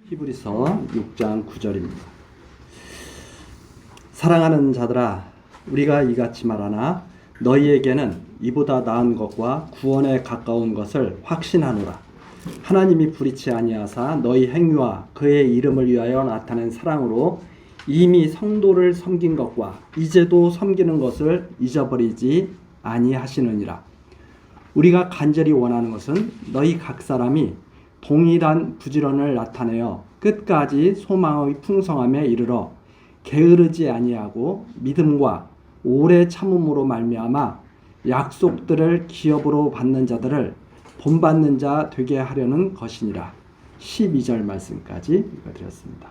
히브리서 6장 9절입니다. 사랑하는 자들아, 우리가 이같이 말하나 너희에게는 이보다 나은 것과 구원에 가까운 것을 확신하노라. 하나님이 불의치 아니하사 너희 행위와 그의 이름을 위하여 나타낸 사랑으로 이미 성도를 섬긴 것과 이제도 섬기는 것을 잊어버리지 아니하시느니라. 우리가 간절히 원하는 것은 너희 각 사람이 동일한 부지런을 나타내어 끝까지 소망의 풍성함에 이르러 게으르지 아니하고 믿음과 오래 참음으로 말미암아 약속들을 기업으로 받는 자들을 본받는 자 되게 하려는 것이니라. 12절 말씀까지 읽어드렸습니다.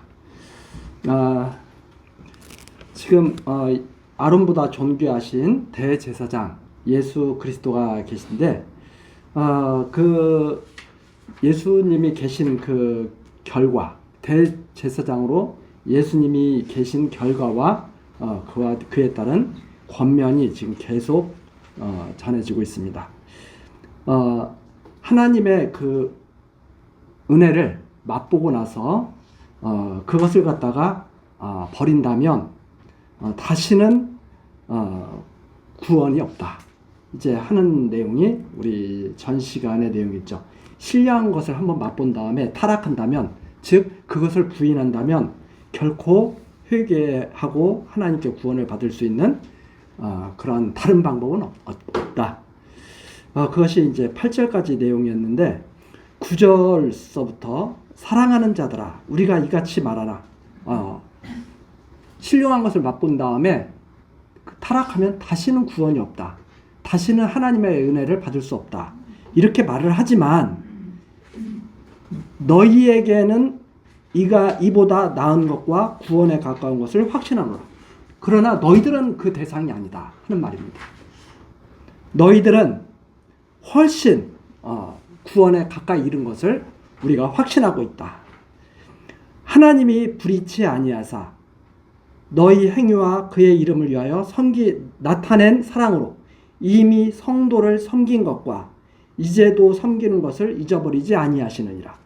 지금 아론보다 존귀하신 대제사장 예수 그리스도가 계신데 그 예수님이 계신 그 결과, 대제사장으로 예수님이 계신 결과와 그에 따른 권면이 지금 계속 전해지고 있습니다. 하나님의 그 은혜를 맛보고 나서 그것을 갖다가 버린다면 다시는 구원이 없다. 이제 하는 내용이 우리 전 시간의 내용이죠. 신령한 것을 한번 맛본 다음에 타락한다면, 즉 그것을 부인한다면 결코 회개하고 하나님께 구원을 받을 수 있는 그런 다른 방법은 없다. 그것이 이제 8절까지 내용이었는데 9절서부터 사랑하는 자들아, 우리가 이같이 말하라. 신령한 것을 맛본 다음에 타락하면 다시는 구원이 없다. 다시는 하나님의 은혜를 받을 수 없다. 이렇게 말을 하지만 너희에게는 이보다 나은 것과 구원에 가까운 것을 확신하노라. 그러나 너희들은 그 대상이 아니다 하는 말입니다. 너희들은 훨씬 구원에 가까이 이른 것을 우리가 확신하고 있다. 하나님이 불의치 아니하사 너희 행위와 그의 이름을 위하여 나타낸 사랑으로 이미 성도를 섬긴 것과 이제도 섬기는 것을 잊어버리지 아니하시느니라.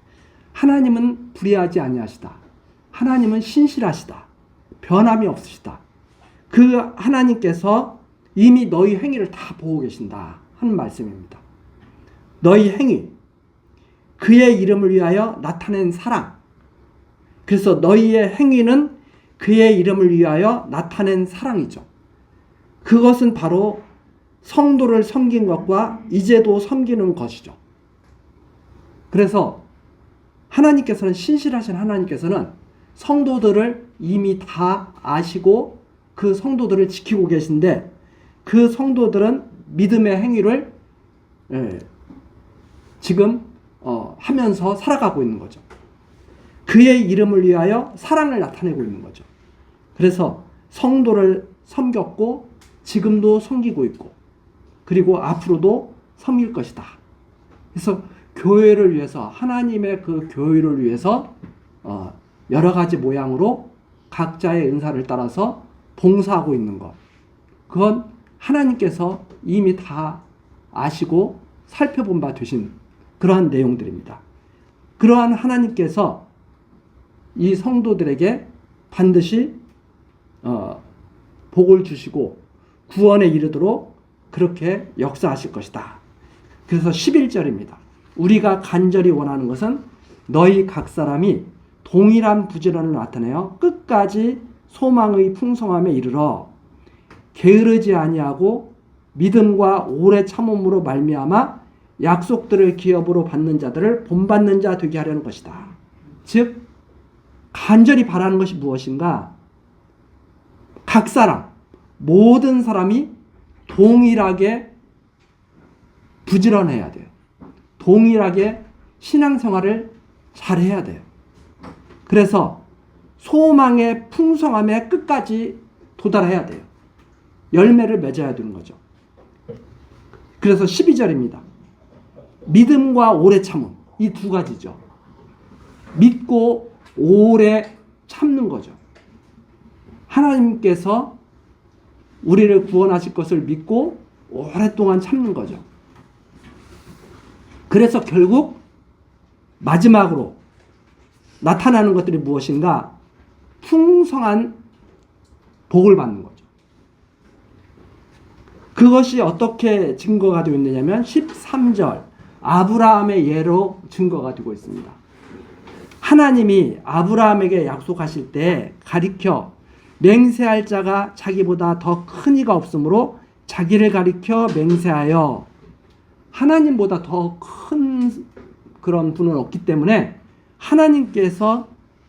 하나님은 불의하지 아니하시다. 하나님은 신실하시다. 변함이 없으시다. 그 하나님께서 이미 너희 행위를 다 보고 계신다 하는 말씀입니다. 너희 행위, 그의 이름을 위하여 나타낸 사랑. 그래서 너희의 행위는 그의 이름을 위하여 나타낸 사랑이죠. 그것은 바로 성도를 섬긴 것과 이제도 섬기는 것이죠. 그래서 하나님께서는, 신실하신 하나님께서는 성도들을 이미 다 아시고 그 성도들을 지키고 계신데, 그 성도들은 믿음의 행위를 지금 하면서 살아가고 있는 거죠. 그의 이름을 위하여 사랑을 나타내고 있는 거죠. 그래서 성도를 섬겼고 지금도 섬기고 있고 그리고 앞으로도 섬길 것이다. 그래서 교회를 위해서, 하나님의 그 교회를 위해서 여러 가지 모양으로 각자의 은사를 따라서 봉사하고 있는 것, 그건 하나님께서 이미 다 아시고 살펴본 바 되신 그러한 내용들입니다. 그러한 하나님께서 이 성도들에게 반드시 복을 주시고 구원에 이르도록 그렇게 역사하실 것이다. 그래서 11절입니다. 우리가 간절히 원하는 것은 너희 각 사람이 동일한 부지런을 나타내어 끝까지 소망의 풍성함에 이르러 게으르지 아니하고 믿음과 오래 참음으로 말미암아 약속들을 기업으로 받는 자들을 본받는 자 되게 하려는 것이다. 즉 간절히 바라는 것이 무엇인가? 각 사람, 모든 사람이 동일하게 부지런해야 돼요. 동일하게 신앙생활을 잘해야 돼요. 그래서 소망의 풍성함에 끝까지 도달해야 돼요. 열매를 맺어야 되는 거죠. 그래서 12절입니다. 믿음과 오래 참음, 이 두 가지죠. 믿고 오래 참는 거죠. 하나님께서 우리를 구원하실 것을 믿고 오랫동안 참는 거죠. 그래서 결국 마지막으로 나타나는 것들이 무엇인가? 풍성한 복을 받는 거죠. 그것이 어떻게 증거가 되고 있느냐면 13절 아브라함의 예로 증거가 되고 있습니다. 하나님이 아브라함에게 약속하실 때 가리켜 맹세할 자가 자기보다 더 큰 이가 없으므로 자기를 가리켜 맹세하여, 하나님보다 더 큰 그런 분은 없기 때문에 하나님께서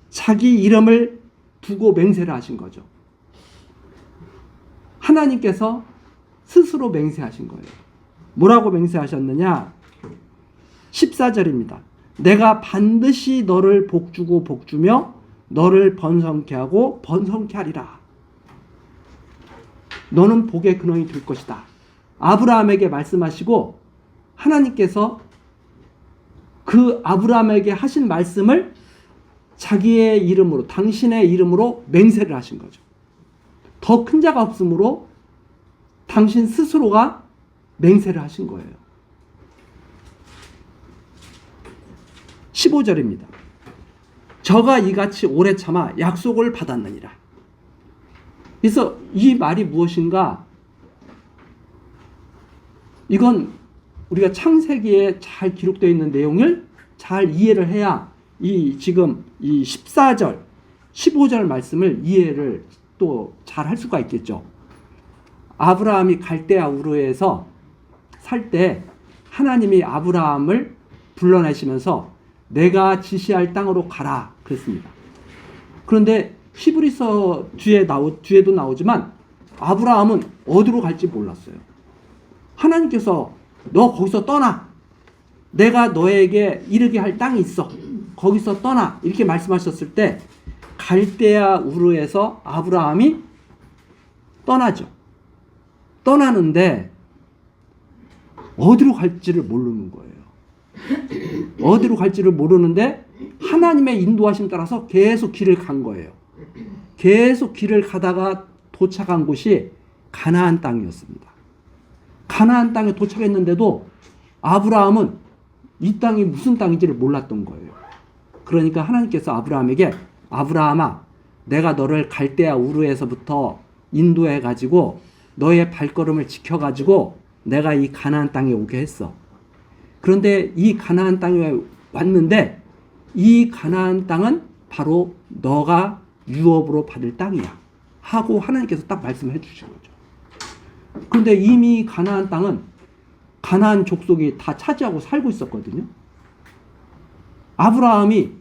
자기 이름을 두고 맹세를 하신 거죠. 하나님께서 스스로 맹세하신 거예요. 뭐라고 맹세하셨느냐? 14절입니다. 내가 반드시 너를 복주고 복주며 너를 번성케 하고 번성케 하리라. 너는 복의 근원이 될 것이다. 아브라함에게 말씀하시고 하나님께서 그 아브라함에게 하신 말씀을 자기의 이름으로, 당신의 이름으로 맹세를 하신 거죠. 더 큰 자가 없으므로 당신 스스로가 맹세를 하신 거예요. 15절입니다. 저가 이같이 오래 참아 약속을 받았느니라. 그래서 이 말이 무엇인가? 이건 우리가 창세기에 잘 기록되어 있는 내용을 잘 이해를 해야 지금 이 14절, 15절 말씀을 이해를 또 잘 할 수가 있겠죠. 아브라함이 갈대아 우르에서 살 때 하나님이 아브라함을 불러내시면서 내가 지시할 땅으로 가라 그랬습니다. 그런데 히브리서 뒤에도 나오지만 아브라함은 어디로 갈지 몰랐어요. 하나님께서 너 거기서 떠나. 내가 너에게 이르게 할 땅이 있어. 거기서 떠나. 이렇게 말씀하셨을 때 갈대아 우르에서 아브라함이 떠나죠. 떠나는데 어디로 갈지를 모르는 거예요. 어디로 갈지를 모르는데 하나님의 인도하심 따라서 계속 길을 간 거예요. 계속 길을 가다가 도착한 곳이 가나안 땅이었습니다. 가나안 땅에 도착했는데도 아브라함은 이 땅이 무슨 땅인지를 몰랐던 거예요. 그러니까 하나님께서 아브라함에게 아브라함아, 내가 너를 갈대아 우르에서부터 인도해 가지고 너의 발걸음을 지켜 가지고 내가 이 가나안 땅에 오게 했어. 그런데 이 가나안 땅에 왔는데 이 가나안 땅은 바로 너가 유업으로 받을 땅이야 하고 하나님께서 딱 말씀해 주신 거죠. 그런데 이미 가나안 땅은 가나안 족속이 다 차지하고 살고 있었거든요. 아브라함이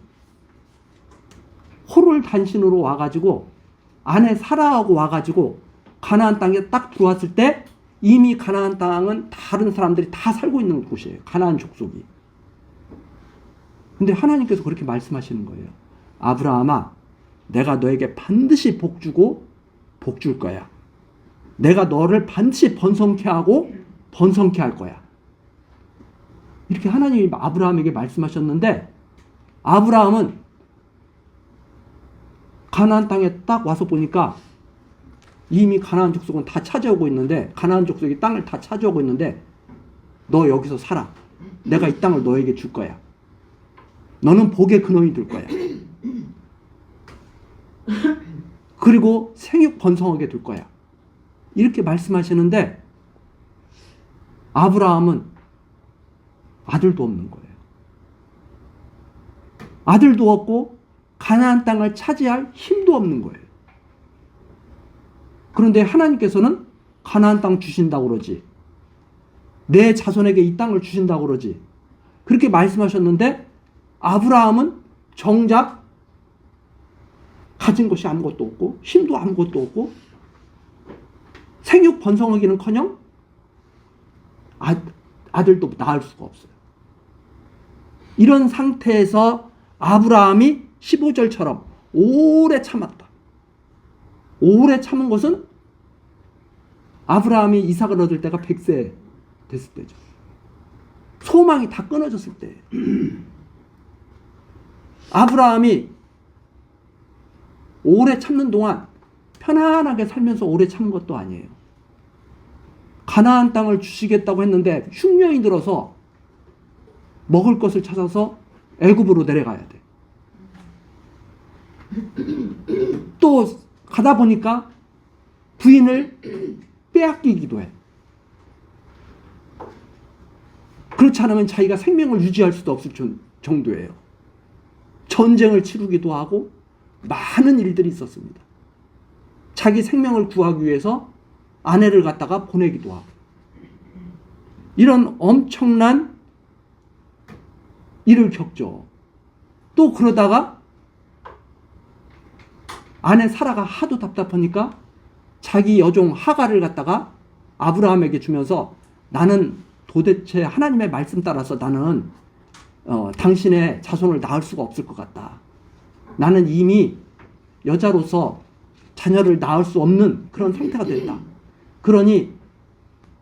호를 단신으로 와가지고 아내 사라하고 와가지고 가나안 땅에 딱 들어왔을 때 이미 가나안 땅은 다른 사람들이 다 살고 있는 곳이에요. 가나안 족속이. 근데 하나님께서 그렇게 말씀하시는 거예요. 아브라함아, 내가 너에게 반드시 복 주고 복 줄 거야. 내가 너를 반드시 번성케 하고 번성케 할 거야. 이렇게 하나님이 아브라함에게 말씀하셨는데 아브라함은 가나안 땅에 딱 와서 보니까 이미 가나안 족속은 다 차지하고 있는데 가나안 족속이 땅을 다 차지하고 있는데 너 여기서 살아. 내가 이 땅을 너에게 줄 거야. 너는 복의 근원이 될 거야. 그리고 생육 번성하게 될 거야. 이렇게 말씀하시는데 아브라함은 아들도 없는 거예요. 아들도 없고 가나안 땅을 차지할 힘도 없는 거예요. 그런데 하나님께서는 가나안 땅 주신다고 그러지. 내 자손에게 이 땅을 주신다고 그러지. 그렇게 말씀하셨는데 아브라함은 정작 가진 것이 아무것도 없고 힘도 아무것도 없고 생육 번성하기는커녕 아들도 낳을 수가 없어요. 이런 상태에서 아브라함이 15절처럼 오래 참았다. 오래 참은 것은 아브라함이 이삭을 얻을 때가 100세 됐을 때죠. 소망이 다 끊어졌을 때. 아브라함이 오래 참는 동안 편안하게 살면서 오래 참은 것도 아니에요. 가나안 땅을 주시겠다고 했는데 흉년이 들어서 먹을 것을 찾아서 애굽으로 내려가야 돼. 또 가다 보니까 부인을 빼앗기기도 해. 그렇지 않으면 자기가 생명을 유지할 수도 없을 정도예요. 전쟁을 치르기도 하고 많은 일들이 있었습니다. 자기 생명을 구하기 위해서 아내를 갖다가 보내기도 하고 이런 엄청난 일을 겪죠. 또 그러다가 아내 사라가 하도 답답하니까 자기 여종 하갈을 갖다가 아브라함에게 주면서 나는 도대체 하나님의 말씀 따라서 나는 당신의 자손을 낳을 수가 없을 것 같다. 나는 이미 여자로서 자녀를 낳을 수 없는 그런 상태가 됐다. 그러니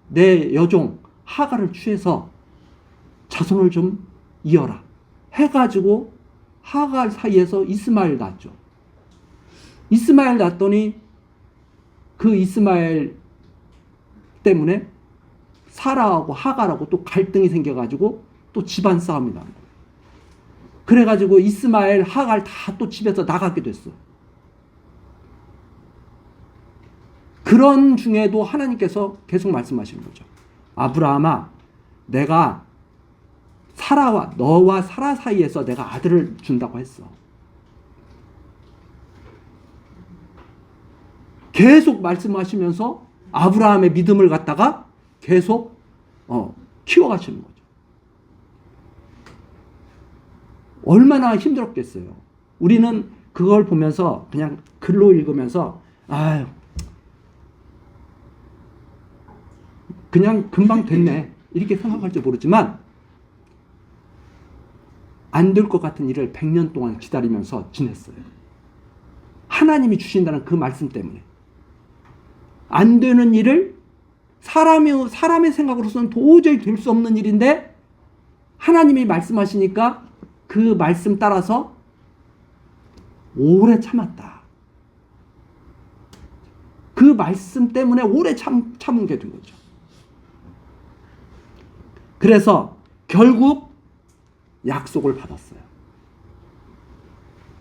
내 여종 하갈을 취해서 자손을 좀 이어라 해가지고 하갈 사이에서 이스마엘 낳았죠. 이스마엘 낳았더니 그 이스마엘 때문에 사라하고 하갈하고 또 갈등이 생겨가지고 또 집안 싸움이 나는 거예요. 그래가지고 이스마엘, 하갈 다 또 집에서 나가게 됐어. 그런 중에도 하나님께서 계속 말씀하시는 거죠. 아브라함아, 내가 너와 사라 사이에서 내가 아들을 준다고 했어. 계속 말씀하시면서 아브라함의 믿음을 갖다가 계속 키워가시는 거죠. 얼마나 힘들었겠어요. 우리는 그걸 보면서 그냥 글로 읽으면서 아유 그냥 금방 됐네 이렇게 생각할지 모르지만 안 될 것 같은 일을 100년 동안 기다리면서 지냈어요. 하나님이 주신다는 그 말씀 때문에 안 되는 일을 사람의 생각으로서는 도저히 될 수 없는 일인데 하나님이 말씀하시니까 그 말씀 따라서 오래 참았다. 그 말씀 때문에 오래 참은 게 된 거죠. 그래서 결국 약속을 받았어요.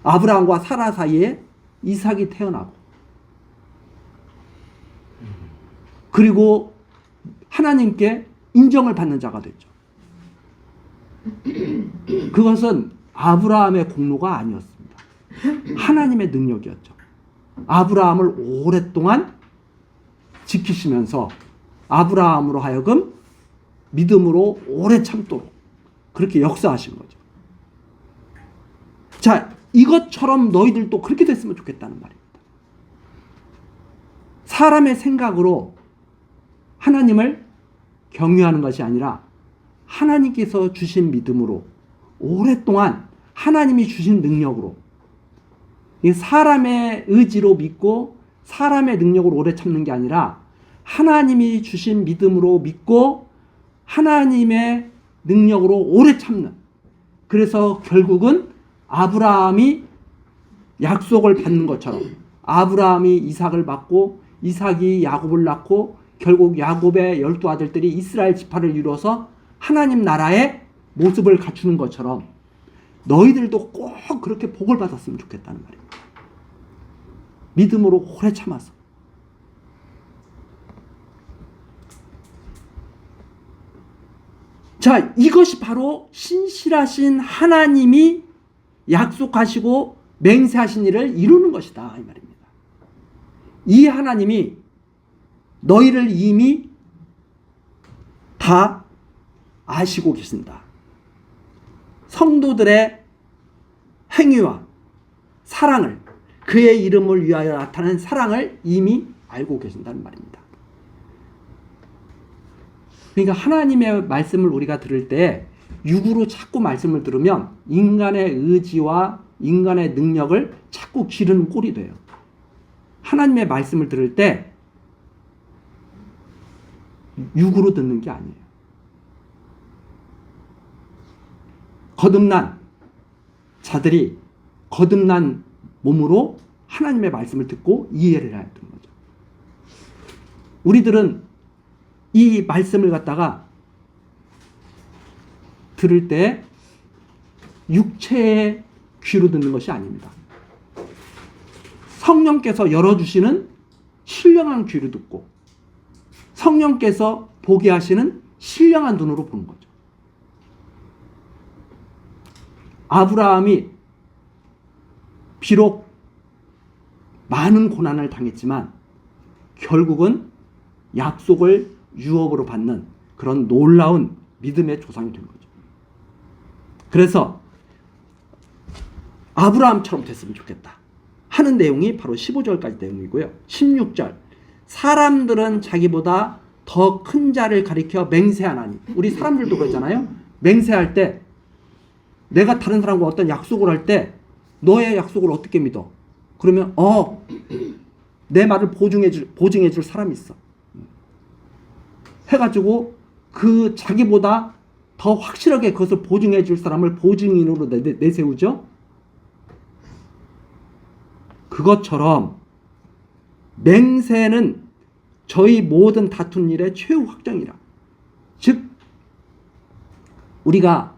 아브라함과 사라 사이에 이삭이 태어나고 그리고 하나님께 인정을 받는 자가 됐죠. 그것은 아브라함의 공로가 아니었습니다. 하나님의 능력이었죠. 아브라함을 오랫동안 지키시면서 아브라함으로 하여금 믿음으로 오래 참도록 그렇게 역사하신 거죠. 자, 이것처럼 너희들도 그렇게 됐으면 좋겠다는 말입니다. 사람의 생각으로 하나님을 경유하는 것이 아니라 하나님께서 주신 믿음으로 오랫동안 하나님이 주신 능력으로 사람의 의지로 믿고 사람의 능력으로 오래 참는 게 아니라 하나님이 주신 믿음으로 믿고 하나님의 능력으로 오래 참는, 그래서 결국은 아브라함이 약속을 받는 것처럼 아브라함이 이삭을 받고 이삭이 야곱을 낳고 결국 야곱의 12아들들이 이스라엘 지파를 이루어서 하나님 나라의 모습을 갖추는 것처럼 너희들도 꼭 그렇게 복을 받았으면 좋겠다는 말입니다. 믿음으로 오래 참아서. 자, 이것이 바로 신실하신 하나님이 약속하시고 맹세하신 일을 이루는 것이다 이 말입니다. 이 하나님이 너희를 이미 다 아시고 계신다. 성도들의 행위와 사랑을, 그의 이름을 위하여 나타낸 사랑을 이미 알고 계신다는 말입니다. 그러니까 하나님의 말씀을 우리가 들을 때 육으로 자꾸 말씀을 들으면 인간의 의지와 인간의 능력을 자꾸 기르는 꼴이 돼요. 하나님의 말씀을 들을 때 육으로 듣는 게 아니에요. 거듭난 자들이 거듭난 몸으로 하나님의 말씀을 듣고 이해를 해야 되는 거죠. 우리들은 이 말씀을 갖다가 들을 때 육체의 귀로 듣는 것이 아닙니다. 성령께서 열어주시는 신령한 귀를 듣고 성령께서 보게 하시는 신령한 눈으로 보는 거죠. 아브라함이 비록 많은 고난을 당했지만 결국은 약속을 유업으로 받는 그런 놀라운 믿음의 조상이 된 거죠. 그래서 아브라함처럼 됐으면 좋겠다 하는 내용이 바로 15절까지 내용이고요. 16절, 사람들은 자기보다 더 큰 자를 가리켜 맹세하나니. 우리 사람들도 그러잖아요. 맹세할 때 내가 다른 사람과 어떤 약속을 할 때 너의 약속을 어떻게 믿어? 그러면 내 말을 보증해 줄 사람이 있어 해가지고 그 자기보다 더 확실하게 그것을 보증해 줄 사람을 보증인으로 내세우죠. 그것처럼 맹세는 저희 모든 다툰 일의 최후 확정이라. 즉 우리가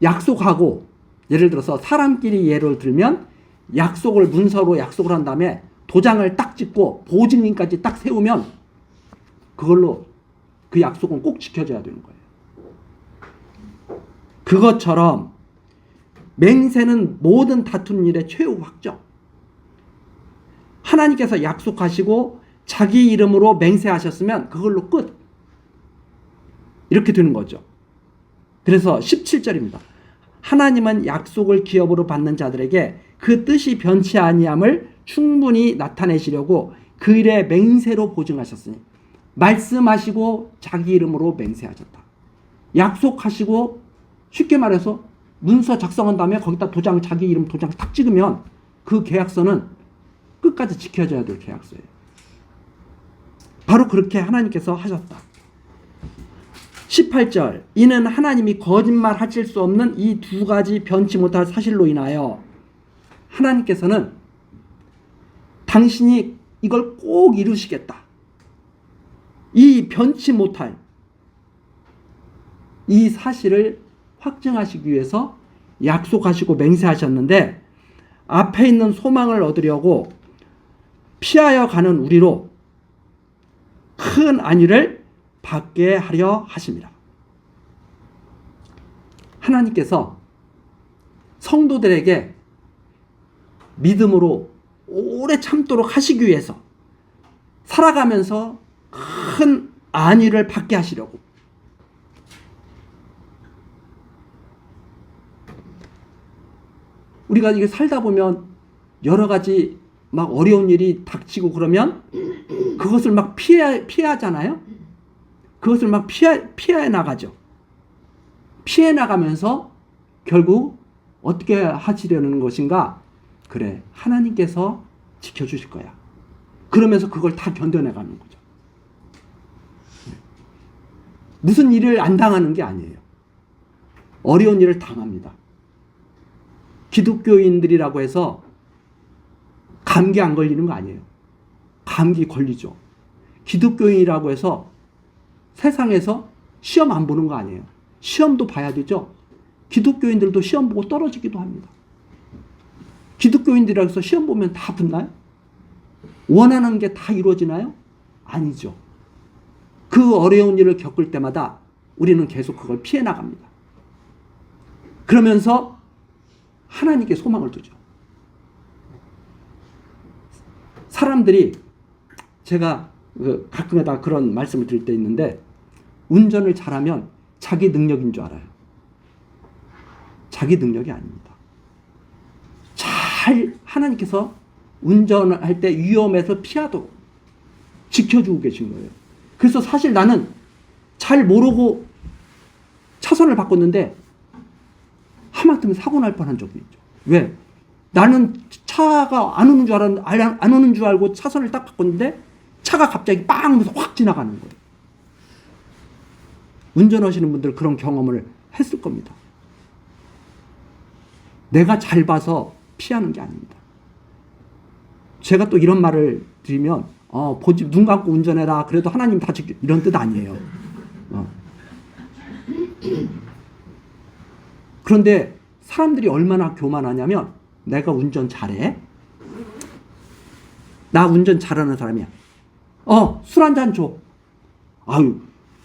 약속하고, 예를 들어서 사람끼리 예를 들면 약속을 문서로 약속을 한 다음에 도장을 딱 찍고 보증인까지 딱 세우면 그걸로 그 약속은 꼭 지켜져야 되는 거예요. 그것처럼 맹세는 모든 다툰 일의 최후 확정. 하나님께서 약속하시고 자기 이름으로 맹세하셨으면 그걸로 끝. 이렇게 되는 거죠. 그래서 17절입니다. 하나님은 약속을 기업으로 받는 자들에게 그 뜻이 변치 아니함을 충분히 나타내시려고 그 일에 맹세로 보증하셨으니, 말씀하시고 자기 이름으로 맹세하셨다. 약속하시고 쉽게 말해서 문서 작성한 다음에 거기다 도장, 자기 이름 도장 탁 찍으면 그 계약서는 끝까지 지켜져야 될 계약서예요. 바로 그렇게 하나님께서 하셨다. 18절, 이는 하나님이 거짓말 하실 수 없는 이 두 가지 변치 못할 사실로 인하여 하나님께서는 당신이 이걸 꼭 이루시겠다, 이 변치 못할 이 사실을 확증하시기 위해서 약속하시고 맹세하셨는데, 앞에 있는 소망을 얻으려고 피하여 가는 우리로 큰 안위를 받게 하려 하십니다. 하나님께서 성도들에게 믿음으로 오래 참도록 하시기 위해서 살아가면서 큰 안위를 받게 하시려고, 우리가 이게 살다 보면 여러 가지 막 어려운 일이 닥치고 그러면 그것을 막 피하잖아요. 그것을 막 피해 나가죠. 피해 나가면서 결국 어떻게 하시려는 것인가? 그래, 하나님께서 지켜주실 거야. 그러면서 그걸 다 견뎌내가는 거죠. 무슨 일을 안 당하는 게 아니에요. 어려운 일을 당합니다. 기독교인들이라고 해서 감기 안 걸리는 거 아니에요. 감기 걸리죠. 기독교인이라고 해서 세상에서 시험 안 보는 거 아니에요. 시험도 봐야 되죠. 기독교인들도 시험 보고 떨어지기도 합니다. 기독교인들이라고 해서 시험 보면 다 붙나요? 원하는 게 다 이루어지나요? 아니죠. 그 어려운 일을 겪을 때마다 우리는 계속 그걸 피해 나갑니다. 그러면서 하나님께 소망을 두죠. 사람들이, 제가 가끔가다 그런 말씀을 드릴 때 있는데, 운전을 잘하면 자기 능력인 줄 알아요. 자기 능력이 아닙니다. 잘 하나님께서 운전할 때 위험에서 피하도록 지켜주고 계신 거예요. 그래서 사실 나는 잘 모르고 차선을 바꿨는데 하마터면 사고 날 뻔한 적이 있죠. 왜? 나는 차가 안 오는 줄 알았는데, 안 오는 줄 알고 차선을 딱 바꿨는데 차가 갑자기 빵 하면서 확 지나가는 거예요. 운전하시는 분들 그런 경험을 했을 겁니다. 내가 잘 봐서 피하는 게 아닙니다. 제가 또 이런 말을 드리면 보지, 눈 감고 운전해라, 그래도 하나님 다 지켜, 이런 뜻 아니에요. 그런데 사람들이 얼마나 교만하냐면, 내가 운전 잘해? 나 운전 잘하는 사람이야. 술 한 잔 줘. 아유,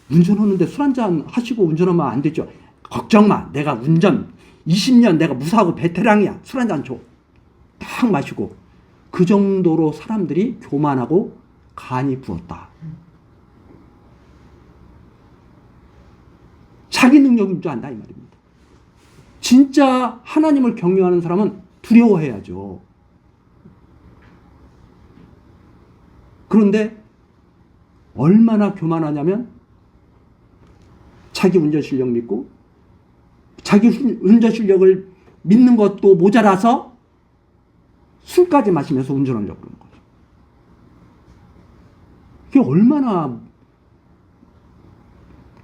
운전하는데 술 한 잔 하시고 운전하면 안 되죠. 걱정 마. 내가 운전 20년 내가 무사하고 베테랑이야. 술 한 잔 줘. 딱 마시고. 그 정도로 사람들이 교만하고 간이 부었다. 자기 능력인 줄 안다 이 말입니다. 진짜 하나님을 경외하는 사람은 두려워해야죠. 그런데 얼마나 교만하냐면 자기 운전 실력 믿고 자기 운전 실력을 믿는 것도 모자라서 술까지 마시면서 운전하려고 그러는 거죠. 그게 얼마나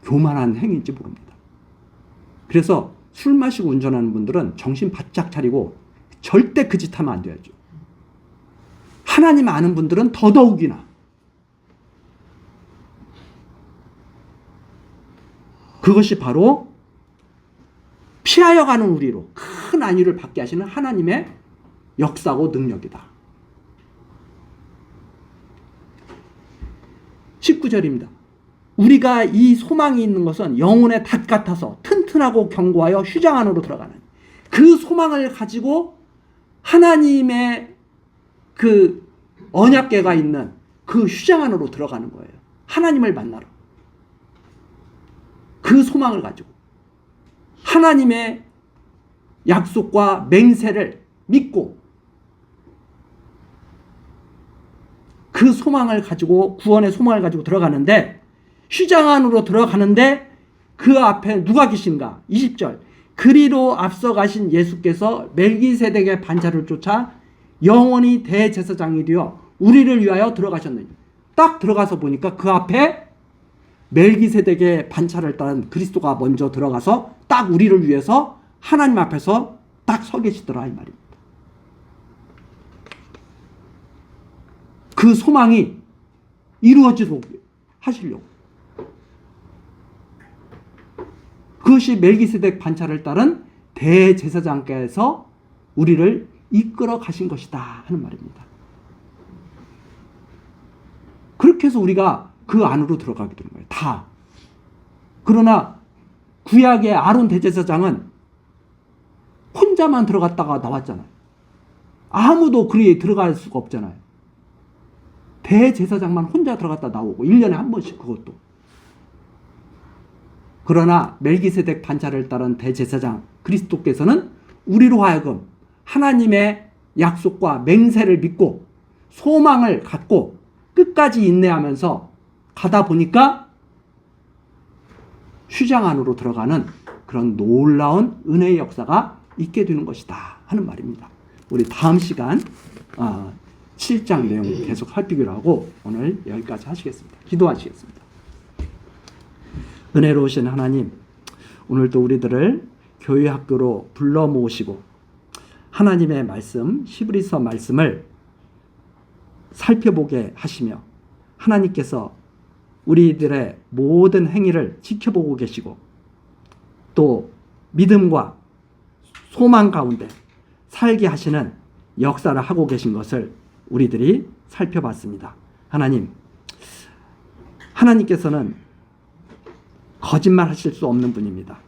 교만한 행위인지 모릅니다. 그래서 술 마시고 운전하는 분들은 정신 바짝 차리고 절대 그 짓 하면 안 돼야죠. 하나님 아는 분들은 더더욱이나 그것이 바로 피하여 가는 우리로 큰 안위를 받게 하시는 하나님의 역사고 능력이다. 19절입니다. 우리가 이 소망이 있는 것은 영혼의 닷 같아서 튼튼하고 견고하여 휴장 안으로 들어가는 그 소망을 가지고 하나님의 그 언약궤가 있는 그 휴장 안으로 들어가는 거예요. 하나님을 만나러. 그 소망을 가지고 하나님의 약속과 맹세를 믿고 그 소망을 가지고 구원의 소망을 가지고 들어가는데 휴장 안으로 들어가는데 그 앞에 누가 계신가? 20절 그리로 앞서 가신 예수께서 멜기세덱의 반차를 쫓아 영원히 대제사장이 되어 우리를 위하여 들어가셨느니 딱 들어가서 보니까 그 앞에 멜기세덱의 반차를 따른 그리스도가 먼저 들어가서 딱 우리를 위해서 하나님 앞에서 딱 서 계시더라 이 말입니다. 그 소망이 이루어지도록 하시려고. 그것이 멜기세덱 반차를 따른 대제사장께서 우리를 이끌어 가신 것이다 하는 말입니다. 그렇게 해서 우리가 그 안으로 들어가게 되는 거예요. 다. 그러나 구약의 아론 대제사장은 혼자만 들어갔다가 나왔잖아요. 아무도 그리에 들어갈 수가 없잖아요. 대제사장만 혼자 들어갔다 나오고 1년에 한 번씩 그것도. 그러나 멜기세덱 반차를 따른 대제사장 그리스도께서는 우리로 하여금 하나님의 약속과 맹세를 믿고 소망을 갖고 끝까지 인내하면서 가다 보니까 휴장 안으로 들어가는 그런 놀라운 은혜의 역사가 있게 되는 것이다 하는 말입니다. 우리 다음 시간 7장 내용 계속 살피기로 하고 오늘 여기까지 하시겠습니다. 기도하시겠습니다. 은혜로우신 하나님, 오늘도 우리들을 교회 학교로 불러 모으시고 하나님의 말씀, 히브리서 말씀을 살펴보게 하시며 하나님께서 우리들의 모든 행위를 지켜보고 계시고 또 믿음과 소망 가운데 살게 하시는 역사를 하고 계신 것을 우리들이 살펴봤습니다. 하나님께서는 거짓말 하실 수 없는 분입니다.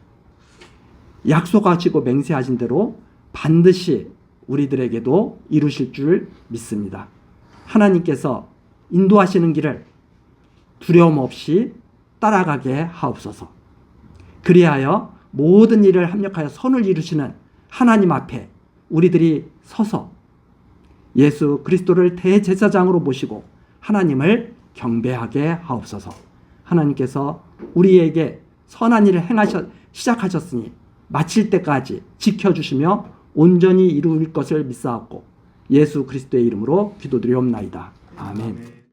약속하시고 맹세하신 대로 반드시 우리들에게도 이루실 줄 믿습니다. 하나님께서 인도하시는 길을 두려움 없이 따라가게 하옵소서. 그리하여 모든 일을 합력하여 선을 이루시는 하나님 앞에 우리들이 서서 예수 그리스도를 대제사장으로 모시고 하나님을 경배하게 하옵소서. 하나님께서 우리에게 선한 일을 시작하셨으니 마칠 때까지 지켜주시며 온전히 이루실 것을 믿사옵고 예수 그리스도의 이름으로 기도드리옵나이다. 아멘.